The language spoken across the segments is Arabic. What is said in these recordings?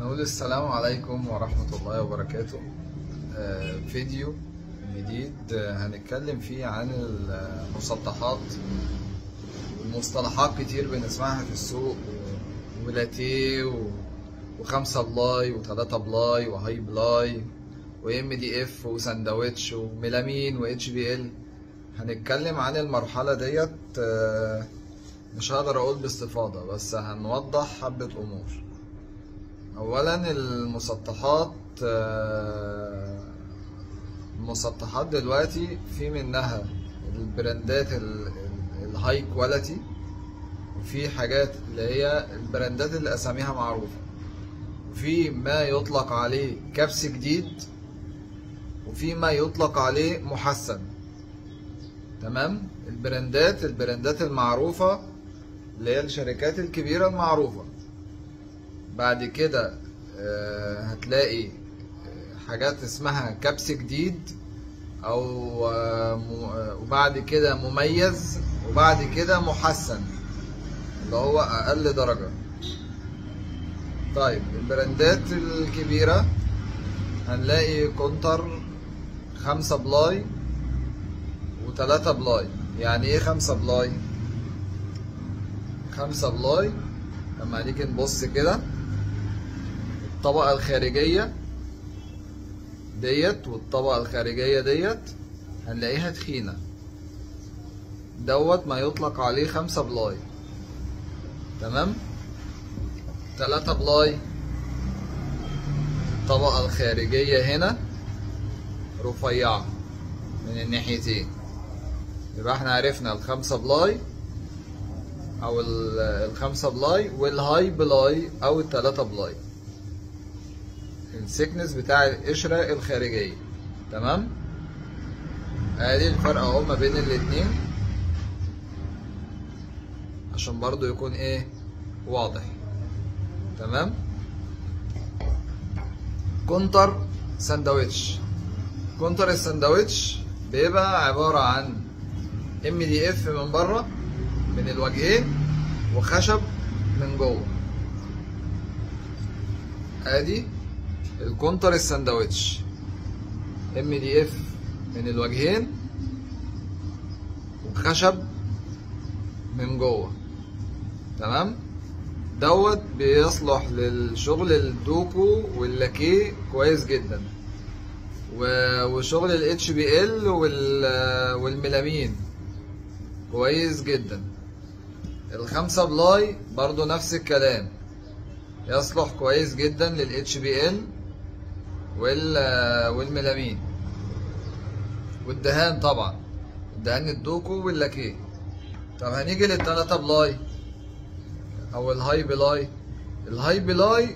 نقول السلام عليكم ورحمة الله وبركاته. فيديو جديد هنتكلم فيه عن المسطحات والمصطلحات كتير بنسمعها في السوق، ولاتيه وخمسة بلاي وتلاتة بلاي وهاي بلاي وام دي اف وساندوتش وميلامين واتش بي ال. هنتكلم عن المرحلة ديت، مش هقدر اقول باستفاضة بس هنوضح حبة امور. اولا المسطحات دلوقتي في منها البراندات الهاي كواليتي، وفي حاجات اللي هي البراندات اللي اساميها معروفة، وفي ما يطلق عليه كبس جديد، وفي ما يطلق عليه محسن. تمام. البراندات المعروفة اللي هي الشركات الكبيرة المعروفة. بعد كده هتلاقي حاجات اسمها كبس جديد، او وبعد كده مميز، وبعد كده محسن اللي هو اقل درجة. طيب البراندات الكبيرة هنلاقي كونتر 5 بلاي و3 بلاي. يعني ايه 5 بلاي؟ 5 بلاي لما نيجي نبص كده، الطبقة الخارجية ديت والطبقة الخارجية ديت هنلاقيها تخينة، دوت ما يطلق عليه 5 بلاي. تمام. 3 بلاي الطبقة الخارجية هنا رفيعة من الناحيتين، يبقى احنا عرفنا ال5 بلاي او ال5 بلاي والهاي بلاي او ال3 بلاي، السكنس بتاع القشرة الخارجية. تمام. ادي الفرق اهو ما بين الاتنين عشان برضو يكون ايه واضح. تمام. كونتر ساندوتش. كونتر الساندوتش بيبقى عبارة عن ام دي اف من بره من الوجهين وخشب من جوه. ادي الكونتر الساندوتش، ام دي اف من الوجهين وخشب من جوه. تمام. دوت بيصلح للشغل الدوكو واللاكيه كويس جدا، وشغل الاتش بي ال والميلامين كويس جدا. ال5 بلاي برضو نفس الكلام، يصلح كويس جدا للاتش بي ال والميلامين والدهان، طبعا الدهان الدوكو واللاكيه. طب هنيجي لل3 بلاي او الهاي بلاي. الهاي بلاي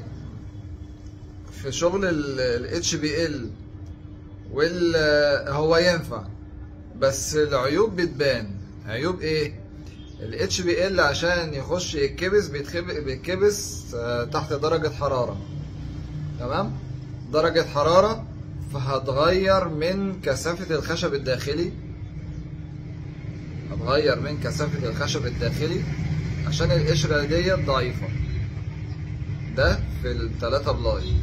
في شغل الاتش بي ال هو ينفع، بس العيوب بتبان. عيوب ايه؟ الاتش بي ال عشان يخش يتكبس بيتكبس تحت درجة حرارة. تمام. درجة حرارة فهتغير من كثافة الخشب الداخلي، هتغير من كثافة الخشب الداخلي عشان القشرة ديت ضعيفة. ده في ال3 بلاي،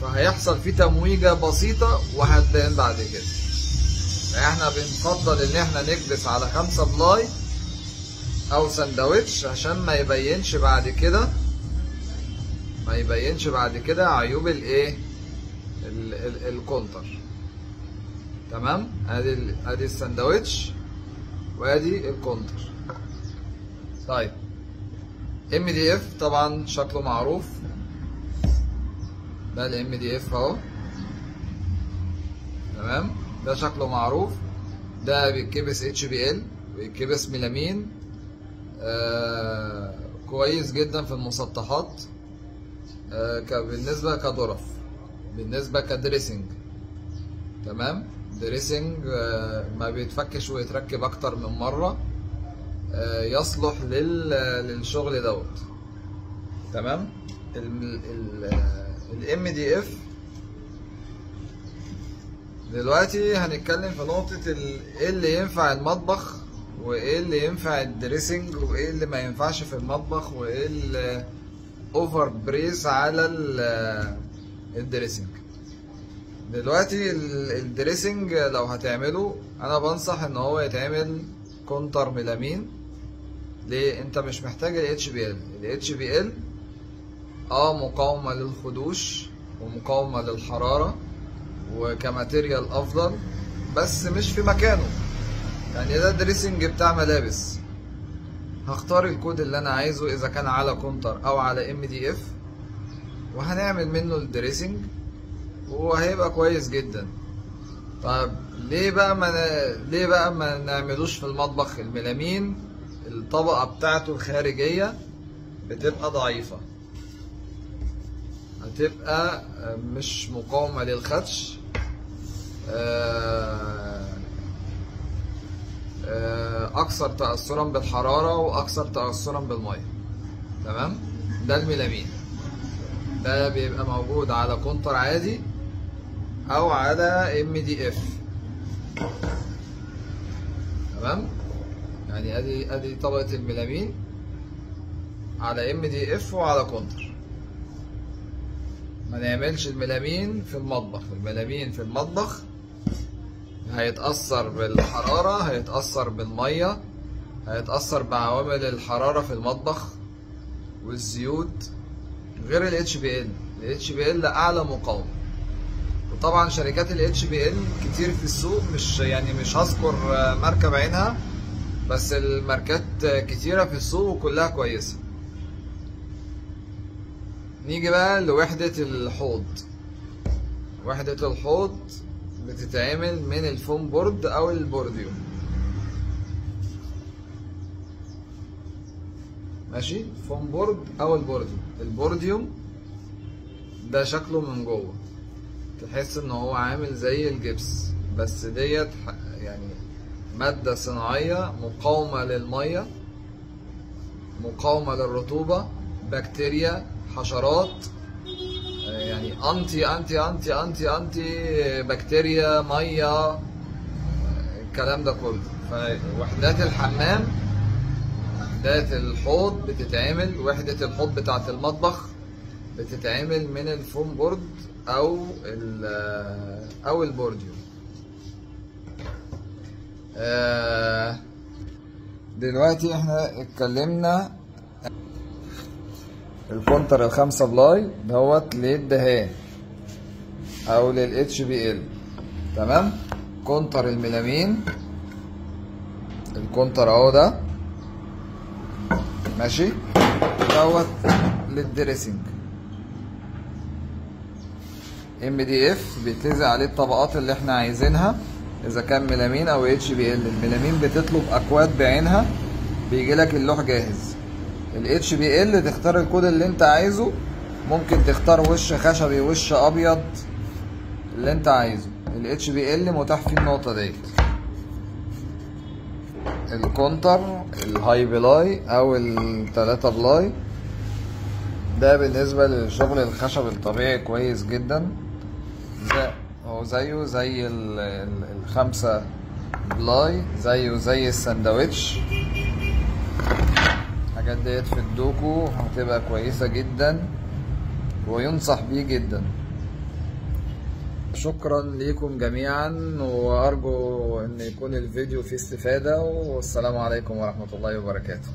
فهيحصل فيه تمويجة بسيطة وهتبان بعد كده. احنا بنفضل ان احنا نكبس على 5 بلاي او ساندوتش عشان ما يبينش بعد كده عيوب الايه الكونتر. تمام. ادي الساندوتش وادي الكونتر. طيب ام دي اف طبعا شكله معروف، ده الام دي اف اهو. تمام. ده شكله معروف، ده بيتكبس اتش بي ال ويتكبس ميلامين كويس جدا في المسطحات. بالنسبة كظرف، بالنسبة كدريسنج. تمام. دريسنج ما بيتفكش ويتركب اكتر من مرة، يصلح للشغل دوت. تمام. الام دي اف دلوقتي هنتكلم في نقطة ايه اللي ينفع المطبخ وايه اللي ينفع الدريسنج وايه اللي ما ينفعش في المطبخ وايه اوفر بريس على الدريسنج. دلوقتي الدريسنج لو هتعمله انا بنصح ان هو يتعمل كونتر ميلامين. ليه؟ انت مش محتاج ال HBL. ال HBL مقاومة للخدوش ومقاومة للحرارة وكماتيريال افضل، بس مش في مكانه. يعني ده دريسنج بتاع ملابس. هختار الكود اللي انا عايزه اذا كان على كونتر او على MDF، وهنعمل منه الدريسنج وهيبقى كويس جدا. طيب ليه بقى ما نعملوش في المطبخ؟ الميلامين الطبقة بتاعته الخارجية بتبقى ضعيفة، هتبقى مش مقاومة للخدش، اكثر تأثرا بالحرارة واكثر تأثرا بالمية. تمام؟ ده الميلامين، ده بيبقى موجود على كونتر عادي او على MDF. تمام؟ يعني ادي طبقة الميلامين على MDF وعلى كونتر. ما نعملش الميلامين في المطبخ. الميلامين في المطبخ هيتأثر بالحرارة، هيتأثر بالمية، هيتأثر بعوامل الحرارة في المطبخ والزيوت، غير ال HBL. ال HBL أعلى مقاومة. وطبعا شركات ال HBL كتير في السوق، مش هذكر ماركة بعينها، بس الماركات كتيرة في السوق وكلها كويسة. نيجي بقى لوحدة الحوض. وحدة الحوض بتتعمل من الفوم بورد او البورديوم. ماشي؟ فوم بورد او البورديوم. البورديوم ده شكله من جوه تحس ان هو عامل زي الجبس، بس ديت يعني مادة صناعية مقاومة للمية، مقاومة للرطوبة، بكتيريا، حشرات، يعني انتي انتي انتي انتي انتي بكتيريا، ميه، الكلام ده كله. فوحدات الحمام، وحدات الحوض بتتعمل، وحدة الحوض بتاعة المطبخ بتتعمل من الفوم بورد او البورديوم. دلوقتي احنا اتكلمنا الكونتر ال5 بلاي دوت للدهان او لل HBL. تمام؟ كونتر الميلامين، الكونتر اهو ده ماشي، دوت للدريسنج. MDF بيتلزق عليه الطبقات اللي احنا عايزينها اذا كان ميلامين او HBL. الميلامين بتطلب اكواد بعينها، بيجيلك اللوح جاهز. ال HBL تختار الكود اللي انت عايزه، ممكن تختار وش خشبي، وش ابيض، اللي انت عايزه. ال HBL متاح فيه النقطة ديت. الكونتر الهاي بلاي او ال3 بلاي ده بالنسبة لشغل الخشب الطبيعي كويس جدا. هو زيه زي ال5 بلاي، زيه زي الساندوتش. الحاجات ديت في الدوكو هتبقى كويسة جدا وينصح بيه جدا. شكرا ليكم جميعا، وارجو ان يكون الفيديو فيه استفادة، والسلام عليكم ورحمة الله وبركاته.